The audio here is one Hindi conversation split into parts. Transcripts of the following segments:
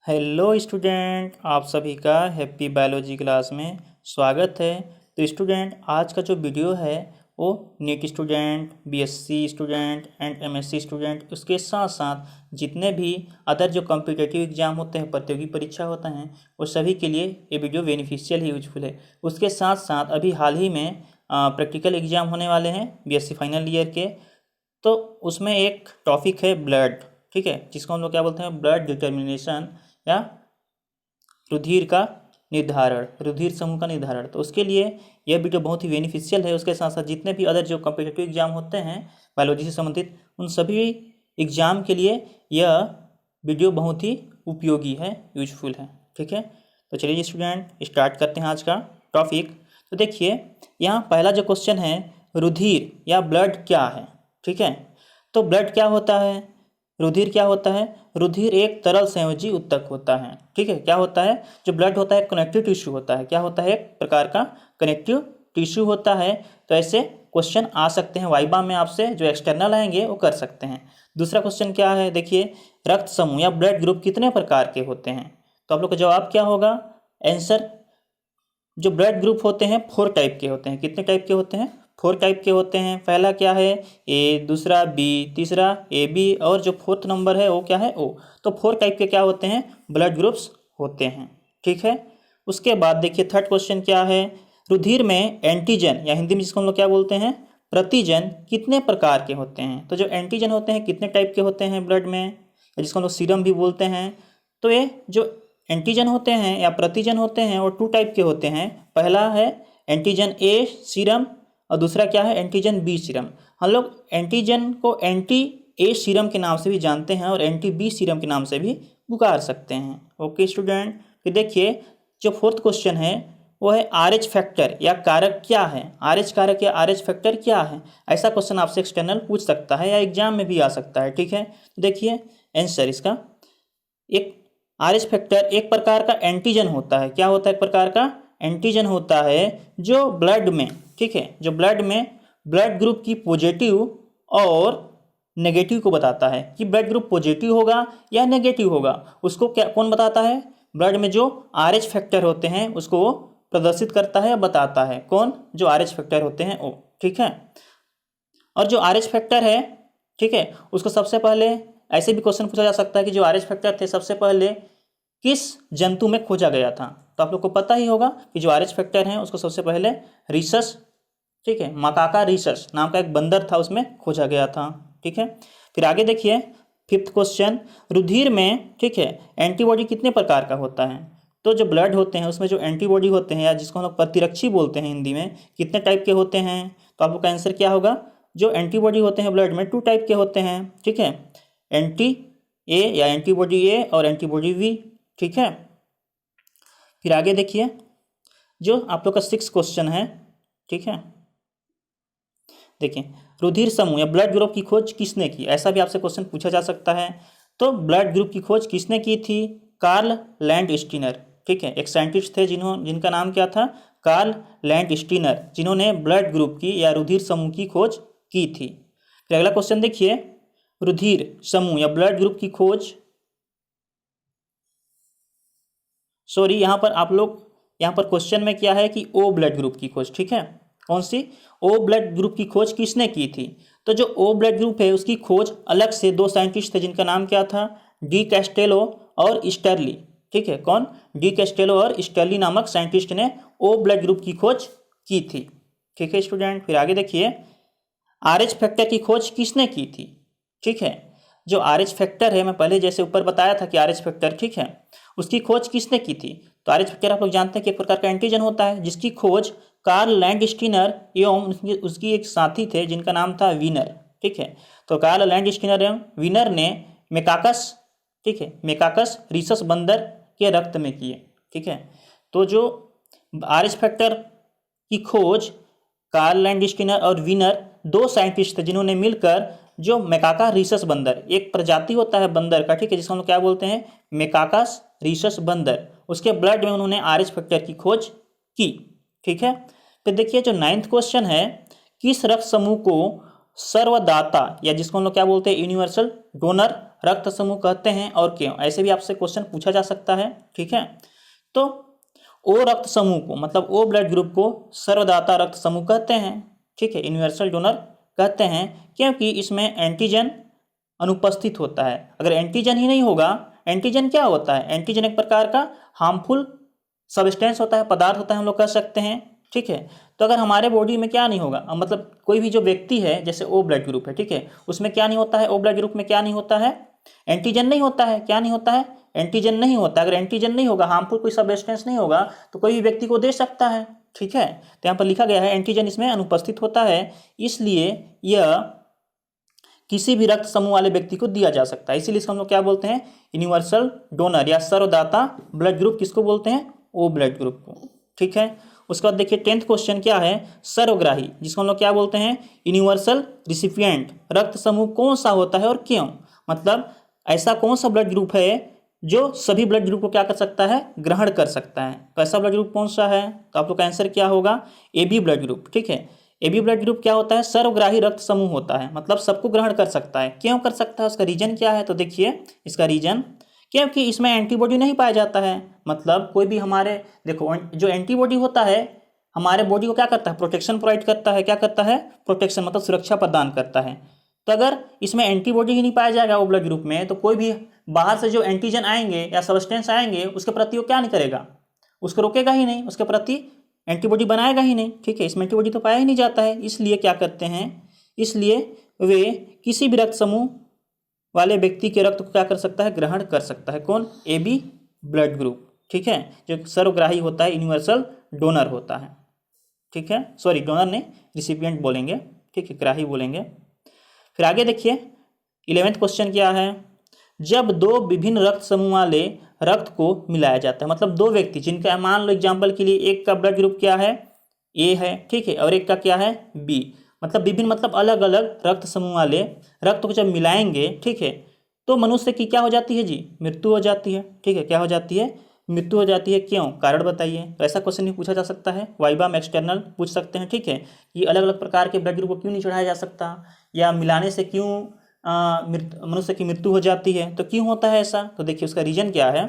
हेलो स्टूडेंट, आप सभी का हैप्पी बायोलॉजी क्लास में स्वागत है। तो स्टूडेंट, आज का जो वीडियो है वो NEET student, BSc student and MSc student, उसके साथ साथ जितने भी अदर जो कॉम्पिटिटिव एग्जाम होते हैं, प्रतियोगी परीक्षा होता है, वो सभी के लिए ये वीडियो बेनिफिशियल ही यूजफुल है। उसके साथ साथ अभी हाल ही में प्रैक्टिकल एग्जाम होने वाले हैं बीएससी फाइनल ईयर के। तो उसमें एक टॉपिक है ब्लड, ठीक है, जिसको हम लोग क्या बोलते हैं, ब्लड डिटर्मिनेशन या रुधिर का निर्धारण, रुधिर समूह का निर्धारण। तो उसके लिए यह वीडियो बहुत ही बेनिफिशियल है। उसके साथ साथ जितने भी अदर जो कॉम्पिटिटिव एग्जाम होते हैं बायोलॉजी से संबंधित, उन सभी एग्जाम के लिए यह वीडियो बहुत ही उपयोगी है, यूजफुल है। ठीक है, तो चलिए स्टूडेंट स्टार्ट करते हैं आज का टॉपिक। तो देखिए, यहाँ पहला जो क्वेश्चन है, रुधिर या ब्लड क्या है। ठीक है, तो ब्लड क्या होता है, रुधिर क्या होता है। रुधिर एक तरल संयोजी उत्तक होता है। ठीक है, क्या होता है, जो ब्लड होता है कनेक्टिव टिश्यू होता है। क्या होता है, एक प्रकार का कनेक्टिव टिश्यू होता है। तो ऐसे क्वेश्चन आ सकते हैं वाइबा में, आपसे जो एक्सटर्नल आएंगे वो कर सकते हैं। दूसरा क्वेश्चन क्या है, देखिए, रक्त समूह या ब्लड ग्रुप कितने प्रकार के होते हैं। तो आप लोग का जवाब क्या होगा, आंसर, जो ब्लड ग्रुप होते हैं 4 टाइप के होते हैं। कितने टाइप के होते हैं, 4 टाइप के होते हैं। पहला क्या है, ए, दूसरा बी, तीसरा ए बी, और जो 4th नंबर है वो क्या है, ओ। तो 4 टाइप के क्या होते हैं, ब्लड ग्रुप्स होते हैं। ठीक है, उसके बाद देखिए थर्ड क्वेश्चन क्या है, रुधिर में एंटीजन या हिंदी में जिसको हम लोग क्या बोलते हैं, प्रतिजन कितने प्रकार के होते हैं। तो जो एंटीजन होते हैं कितने टाइप के होते हैं ब्लड में, जिसको हम लोग सीरम भी बोलते हैं। तो ये जो एंटीजन होते हैं या प्रतिजन होते हैं वो 2 टाइप के होते हैं। पहला है एंटीजन ए सीरम, और दूसरा क्या है, एंटीजन बी सीरम। हम लोग एंटीजन को एंटी ए सीरम के नाम से भी जानते हैं और एंटी बी सीरम के नाम से भी पुकार सकते हैं। ओके स्टूडेंट, फिर देखिए जो 4th क्वेश्चन है वो है आरएच फैक्टर या कारक क्या है। आरएच कारक या आरएच फैक्टर क्या है, ऐसा क्वेश्चन आपसे एक्सटर्नल पूछ सकता है या एग्जाम में भी आ सकता है। ठीक है, देखिए आंसर इसका, एक आरएच फैक्टर एक प्रकार का एंटीजन होता है। क्या होता है, एक प्रकार का एंटीजन होता है जो ब्लड में, ठीक है, जो ब्लड में ब्लड ग्रुप की पॉजिटिव और नेगेटिव को बताता है कि ब्लड ग्रुप पॉजिटिव होगा या नेगेटिव होगा। उसको क्या, कौन बताता है, ब्लड में जो आरएच फैक्टर होते हैं उसको वो प्रदर्शित करता है या बताता है। कौन, जो आरएच फैक्टर होते हैं वो। ठीक है, और जो आरएच फैक्टर है, ठीक है, उसको सबसे पहले ऐसे भी क्वेश्चन पूछा जा सकता है कि जो आरएच फैक्टर थे सबसे पहले किस जंतु में खोजा गया था। तो आप लोग को पता ही होगा कि जो आरएच फैक्टर है उसको सबसे पहले रीसस, ठीक है, मकाका रीसस नाम का एक बंदर था, उसमें खोजा गया था। ठीक है, फिर आगे देखिए 5th क्वेश्चन, रुधिर में, ठीक है, एंटीबॉडी कितने प्रकार का होता है। तो जो ब्लड होते हैं उसमें जो एंटीबॉडी होते हैं या जिसको हम लोग प्रतिरक्षी बोलते हैं हिंदी में, कितने टाइप के होते हैं। तो आप लोग का आंसर क्या होगा, जो एंटीबॉडी होते हैं ब्लड में 2 टाइप के होते हैं। ठीक है, एंटी ए या एंटीबॉडी ए और एंटीबॉडी वी। ठीक है, फिर आगे देखिए जो आप लोग का 6th क्वेश्चन है। ठीक है, देखिए, रुधिर समूह या ब्लड ग्रुप की खोज किसने की, ऐसा भी आपसे क्वेश्चन पूछा जा सकता है। तो ब्लड ग्रुप की खोज किसने की थी, कार्ल लैंडस्टीनर। ठीक है, एक साइंटिस्ट थे जिनका नाम क्या था, कार्ल लैंडस्टीनर, जिन्होंने ब्लड ग्रुप की या रुधिर समूह की खोज की थी। फिर अगला क्वेश्चन देखिए, रुधिर समूह या ब्लड ग्रुप की खोज, सॉरी यहाँ पर आप लोग, यहाँ पर क्वेश्चन में क्या है कि ओ ब्लड ग्रुप की खोज। ठीक है, कौन सी, ओ ब्लड ग्रुप की खोज किसने की थी। तो जो ओ ब्लड ग्रुप है उसकी खोज अलग से 2 साइंटिस्ट थे जिनका नाम क्या था, डी कैस्टेलो और स्टर्ली। ठीक है, कौन, डी कैस्टेलो और स्टर्ली नामक साइंटिस्ट ने ओ ब्लड ग्रुप की खोज की थी। ठीक है स्टूडेंट, फिर आगे देखिए, आरएच फैक्टर की खोज किसने की थी। ठीक है, जो आरएच फैक्टर है, मैं पहले जैसे ऊपर बताया था कि आरएच फैक्टर, ठीक है, उसकी खोज किसने की थी। तो आरएच फैक्टर आप लोग जानते हैं कि एक प्रकार का एंटीजन होता है जिसकी खोज कार्ल लैंडस्टीनर एवं उसकी एक साथी थे जिनका नाम था वीनर। ठीक है, तो कार्ल लैंडस्टीनर एवं वीनर ने मेकाकस, ठीक है, मेकाकस रीसस बंदर के रक्त में किए। ठीक है, तो जो आरएच फैक्टर की खोज कार्ल लैंडस्टीनर और वीनर 2 साइंटिस्ट थे जिन्होंने मिलकर जो मेकाका रीसस बंदर, एक प्रजाति होता है बंदर का, ठीक है, जिसको हम लोग क्या बोलते हैं, मेकाकास रीसस बंदर, उसके ब्लड में उन्होंने आरएच फैक्टर की खोज की। ठीक है, फिर देखिए जो 9th क्वेश्चन है, किस रक्त समूह को सर्वदाता या जिसको हम लोग क्या बोलते हैं यूनिवर्सल डोनर रक्त समूह कहते हैं और क्यों? ऐसे भी आपसे क्वेश्चन पूछा जा सकता है। ठीक है, तो ओ रक्त समूह को मतलब ओ ब्लड ग्रुप को सर्वदाता रक्त समूह कहते हैं। ठीक है, यूनिवर्सल डोनर कहते हैं क्योंकि इसमें एंटीजन अनुपस्थित होता है। अगर एंटीजन ही नहीं होगा, एंटीजन क्या होता है? एंटीजन एक प्रकार का हार्मफुल सब्सटेंस होता है, पदार्थ होता है, हम लोग कह सकते हैं। ठीक है, तो अगर हमारे बॉडी में क्या नहीं होगा, मतलब कोई भी जो व्यक्ति है जैसे ओ ब्लड ग्रुप है, ठीक है, उसमें क्या नहीं होता है? ओ ब्लड ग्रुप में क्या नहीं होता है? एंटीजन नहीं होता है। क्या नहीं होता है? एंटीजन नहीं होता। अगर एंटीजन नहीं होगा, हार्मफुल कोई सब्सटेंस नहीं होगा, तो कोई भी व्यक्ति को दे सकता है। ठीक है, तो यहाँ पर लिखा गया है एंटीजन इसमें अनुपस्थित होता है, इसलिए यह किसी भी रक्त समूह वाले व्यक्ति को दिया जा सकता है। इसीलिए इसको हम लोग क्या बोलते हैं? यूनिवर्सल डोनर या सर्वदाता ब्लड ग्रुप किसको बोलते हैं? ओ ब्लड ग्रुप को। ठीक है, उसके बाद देखिए 10th क्वेश्चन क्या है? सर्वग्राही, जिसको हम लोग क्या बोलते हैं? यूनिवर्सल रिसिपिएंट रक्त समूह कौन सा होता है और क्यों? मतलब ऐसा कौन सा ब्लड ग्रुप है जो सभी ब्लड ग्रुप को क्या कर सकता है? ग्रहण कर सकता है। तो ऐसा ब्लड ग्रुप कौन सा है? तो आप लोग का आंसर क्या होगा? AB blood group. ठीक है, AB ब्लड ग्रुप क्या होता है? सर्वग्राही रक्त समूह होता है, मतलब सबको ग्रहण कर सकता है। क्यों कर सकता है? उसका रीजन क्या है? तो देखिए इसका रीजन, क्योंकि इसमें एंटीबॉडी नहीं पाया जाता है। मतलब कोई भी हमारे देखो जो एंटीबॉडी होता है हमारे बॉडी को क्या करता है? प्रोटेक्शन प्रोवाइड करता है। क्या करता है? प्रोटेक्शन, मतलब सुरक्षा प्रदान करता है। तो अगर इसमें एंटीबॉडी ही नहीं पाया जाएगा वो ब्लड ग्रुप में, तो कोई भी बाहर से जो एंटीजन आएंगे या सब्सटेंस आएंगे उसके प्रति वो क्या नहीं करेगा? उसको रोकेगा ही नहीं, उसके प्रति एंटीबॉडी बनाएगा ही नहीं। ठीक है, इसमें एंटीबॉडी तो पाया ही नहीं जाता है, इसलिए क्या करते हैं? इसलिए वे किसी भी रक्त समूह वाले व्यक्ति के रक्त को क्या कर सकता है? ग्रहण कर सकता है। कौन? AB blood group. ठीक है, जो सर्वग्राही होता है, यूनिवर्सल डोनर होता है। ठीक है, सॉरी डोनर नहीं, रिसिपिएंट बोलेंगे। ठीक है, ग्राही बोलेंगे। फिर आगे देखिए 11th क्वेश्चन क्या है? जब दो विभिन्न रक्त समूह वाले रक्त को मिलाया जाता है, मतलब दो व्यक्ति जिनका मान लो एग्जाम्पल के लिए एक का ब्लड ग्रुप क्या है? A है। ठीक है, और एक का क्या है? B, मतलब विभिन्न मतलब अलग अलग रक्त समूह वाले रक्त को जब मिलाएंगे, ठीक है, तो मनुष्य की क्या हो जाती है जी? मृत्यु हो जाती है। ठीक है, क्या हो जाती है? मृत्यु हो जाती है। क्यों? कारण बताइए। तो ऐसा क्वेश्चन भी पूछा जा सकता है, वाइवा में एक्सटर्नल पूछ सकते हैं। ठीक है, कि अलग अलग प्रकार के ब्लड ग्रुप को क्यों नहीं चढ़ाया जा सकता, या मिलाने से क्यों मनुष्य की मृत्यु हो जाती है? तो क्यों होता है ऐसा? तो देखिए उसका रीजन क्या है?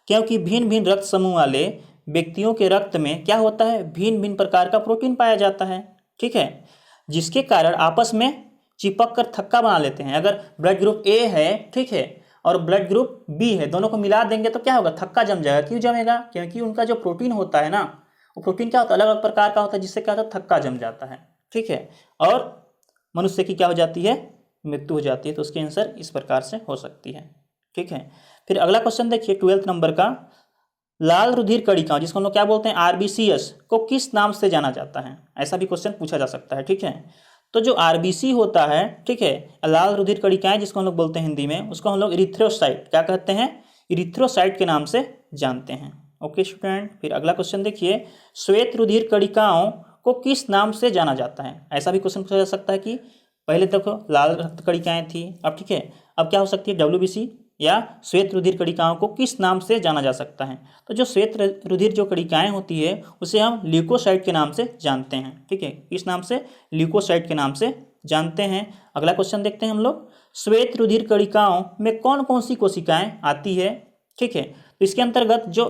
क्योंकि भिन्न भिन्न रक्त समूह वाले व्यक्तियों के रक्त में क्या होता है? भिन्न भिन्न प्रकार का प्रोटीन पाया जाता है। ठीक है, जिसके कारण आपस में चिपक कर थक्का बना लेते हैं। अगर ब्लड ग्रुप A है, ठीक है, और ब्लड ग्रुप B है, दोनों को मिला देंगे तो क्या होगा? थक्का जम जाएगा। क्यों जमेगा? क्योंकि उनका जो प्रोटीन होता है ना, वो प्रोटीन क्या होता है? अलग अलग प्रकार का होता है, जिससे क्या होता है? थक्का जम जाता है। ठीक है, और मनुष्य की क्या हो जाती है? मृत्यु हो जाती है। तो उसकी आंसर इस प्रकार से हो सकती है। ठीक है, फिर अगला क्वेश्चन देखिए 12th नंबर का, लाल रुधिर कणिकाओं जिसको हम लोग क्या बोलते हैं? RBCs को किस नाम से जाना जाता है? ऐसा भी क्वेश्चन पूछा जा सकता है। ठीक है, तो जो RBC होता है, ठीक है, लाल रुधिर कणिकाएं जिसको हम लोग बोलते हैं हिंदी में, उसको हम लोग इरिथ्रोसाइट क्या कहते हैं? इरिथ्रोसाइट के नाम से जानते हैं। ओके स्टूडेंट, फिर अगला क्वेश्चन देखिए, श्वेत रुधिर कणिकाओं को किस नाम से जाना जाता है? ऐसा भी क्वेश्चन पूछा जा सकता है कि पहले देखो लाल रक्त कणिकाएं थी, अब ठीक है, अब क्या हो सकती है? WBC या श्वेत रुधिर कणिकाओं को किस नाम से जाना जा सकता है? तो जो श्वेत रुधिर जो कणिकाएं होती है उसे हम ल्यूकोसाइट के नाम से जानते हैं। ठीक है, किस नाम से? ल्यूकोसाइट के नाम से जानते हैं। अगला क्वेश्चन देखते हैं हम लोग, श्वेत रुधिर कणिकाओं में कौन कौन सी कोशिकाएं आती है? ठीक है, तो इसके अंतर्गत जो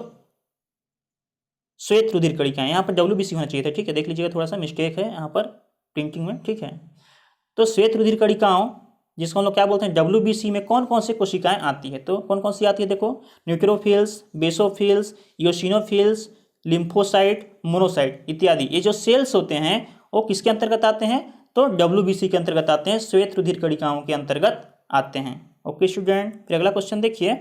श्वेत रुधिर कणिकाएं, यहाँ पर WBC होना चाहिए था। ठीक है, देख लीजिएगा, थोड़ा सा मिस्टेक है यहाँ पर प्रिंटिंग में। ठीक है, तो श्वेत रुधिर कणिकाओं जिसको हम लोग क्या बोलते हैं? WBC में कौन कौन सी कोशिकाएं आती है? तो कौन कौन सी आती है? देखो, न्यूट्रोफिल्स, बेसोफिल्स, योसिनोफिल्स, लिम्फोसाइट, मोनोसाइट इत्यादि। ये जो सेल्स होते हैं वो किसके अंतर्गत आते हैं? तो WBC के अंतर्गत आते हैं, श्वेत रुधिर कणिकाओं के अंतर्गत आते हैं। ओके स्टूडेंट, फिर अगला क्वेश्चन देखिए,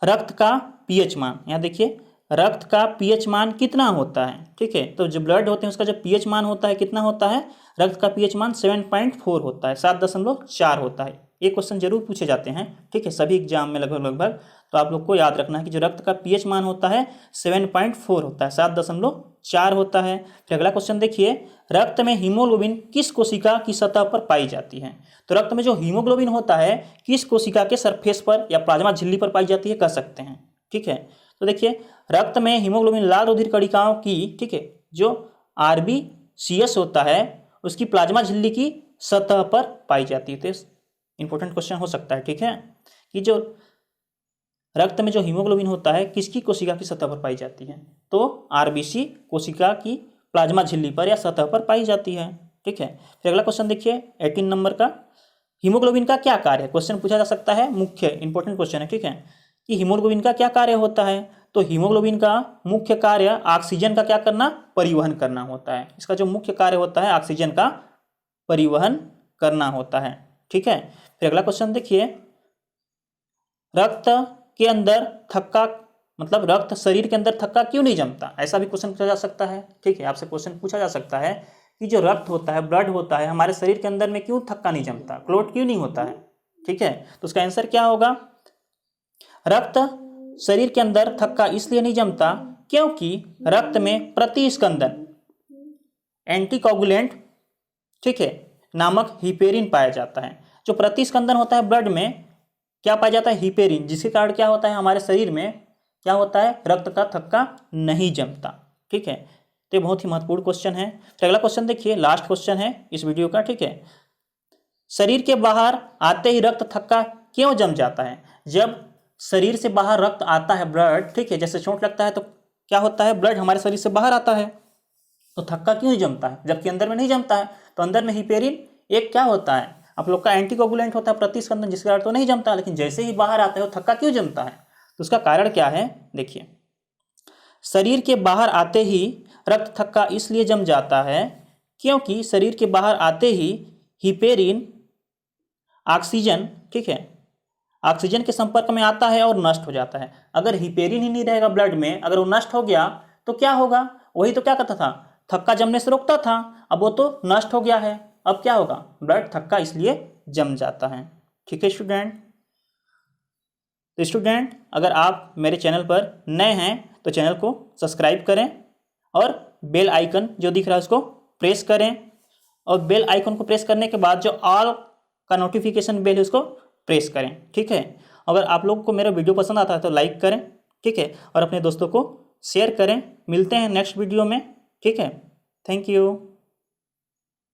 रक्त का pH मान। यहाँ देखिए रक्त का pH मान कितना होता है? ठीक है, तो जो ब्लड होते हैं उसका जो pH मान होता है कितना होता है? रक्त का pH मान 7.4 होता है, 7.4 होता है। ये क्वेश्चन जरूर पूछे जाते हैं। ठीक है, सभी एग्जाम में लगभग तो आप लोग को याद रखना है कि जो रक्त का pH मान होता है 7.4 होता है, 7.4 होता है। फिर अगला क्वेश्चन देखिए, रक्त में हीमोग्लोबिन किस कोशिका की सतह पर पाई जाती है? तो रक्त में जो हीमोग्लोबिन होता है किस कोशिका के सरफेस पर या प्लाज्मा झिल्ली पर पाई जाती है, कह सकते हैं। ठीक है, तो देखिए रक्त में हीमोग्लोबिन लाल रुधिर कणिकाओं की, ठीक है, जो RBCs होता है उसकी प्लाज्मा झिल्ली की सतह पर पाई जाती है। तो इंपॉर्टेंट क्वेश्चन हो सकता है, ठीक है, कि जो रक्त में जो हीमोग्लोबिन होता है किसकी कोशिका की सतह पर पाई जाती है, तो आरबीसी कोशिका की प्लाज्मा झिल्ली पर या सतह पर पाई जाती है, ठीक है। फिर अगला क्वेश्चन देखिए 18 नंबर का, हीमोग्लोबिन का क्या कार्य है, क्वेश्चन पूछा जा सकता है, मुख्य इंपॉर्टेंट क्वेश्चन है, ठीक है, कि हीमोग्लोबिन का क्या कार्य होता है। तो हीमोग्लोबिन का मुख्य कार्य ऑक्सीजन का क्या करना, परिवहन करना होता है। इसका जो मुख्य कार्य होता है ऑक्सीजन का परिवहन करना होता है, ठीक है। फिर अगला क्वेश्चन देखिए, रक्त के अंदर थक्का, मतलब रक्त शरीर के अंदर थक्का क्यों नहीं जमता, ऐसा भी क्वेश्चन पूछा जा सकता है, ठीक है। आपसे क्वेश्चन पूछा जा सकता है कि जो रक्त होता है, ब्लड होता है, हमारे शरीर के अंदर में क्यों थक्का नहीं जमता, क्लोट क्यों नहीं होता है, ठीक है। तो उसका आंसर क्या होगा, रक्त शरीर के अंदर थक्का इसलिए नहीं जमता क्योंकि रक्त में प्रतिस्कंदन एंटीकोगुलेंट, ठीक है, नामक हिपेरिन पाया जाता है। जो प्रतिस्कंदन होता है ब्लड में क्या पाया जाता है, हिपेरिन, जिसके कारण क्या होता है, हमारे शरीर में क्या होता है, रक्त का थक्का नहीं जमता, ठीक है। तो ये बहुत ही महत्वपूर्ण क्वेश्चन है। तो अगला क्वेश्चन देखिए, लास्ट क्वेश्चन है इस वीडियो का, ठीक है, शरीर के बाहर आते ही रक्त थक्का क्यों जम जाता है। जब शरीर से बाहर रक्त आता है, ब्लड, ठीक है, जैसे चोट लगता है तो क्या होता है, ब्लड हमारे शरीर से बाहर आता है तो थक्का क्यों नहीं जमता है, जबकि अंदर में नहीं जमता है। तो अंदर में हिपेरिन एक क्या होता है, आप लोग का एंटीकोगुलेंट होता है, प्रतिस्कंदन, जिसके कारण तो नहीं जमता, लेकिन जैसे ही बाहर आता है वो थक्का क्यों जमता है। तो उसका कारण क्या है, देखिए, शरीर के बाहर आते ही रक्त थक्का इसलिए जम जाता है क्योंकि शरीर के बाहर आते ही हिपेरिन ऑक्सीजन, ठीक है, ऑक्सीजन के संपर्क में आता है और नष्ट हो जाता है। अगर हिपेरिन ही नहीं रहेगा ब्लड में, अगर वो नष्ट हो गया तो क्या होगा, वही तो क्या करता था, थक्का जमने से रोकता था, अब वो तो नष्ट हो गया है, अब क्या होगा, ब्लड थक्का इसलिए जम जाता है, ठीक है स्टूडेंट। तो स्टूडेंट अगर आप मेरे चैनल पर नए हैं तो चैनल को सब्सक्राइब करें और बेल आइकन जो दिख रहा है उसको प्रेस करें, और बेल आइकन को प्रेस करने के बाद जो ऑल का नोटिफिकेशन बेल है उसको प्रेस करें, ठीक है। अगर आप लोगों को मेरा वीडियो पसंद आता है तो लाइक करें, ठीक है, और अपने दोस्तों को शेयर करें। मिलते हैं नेक्स्ट वीडियो में, ठीक है, थैंक यू।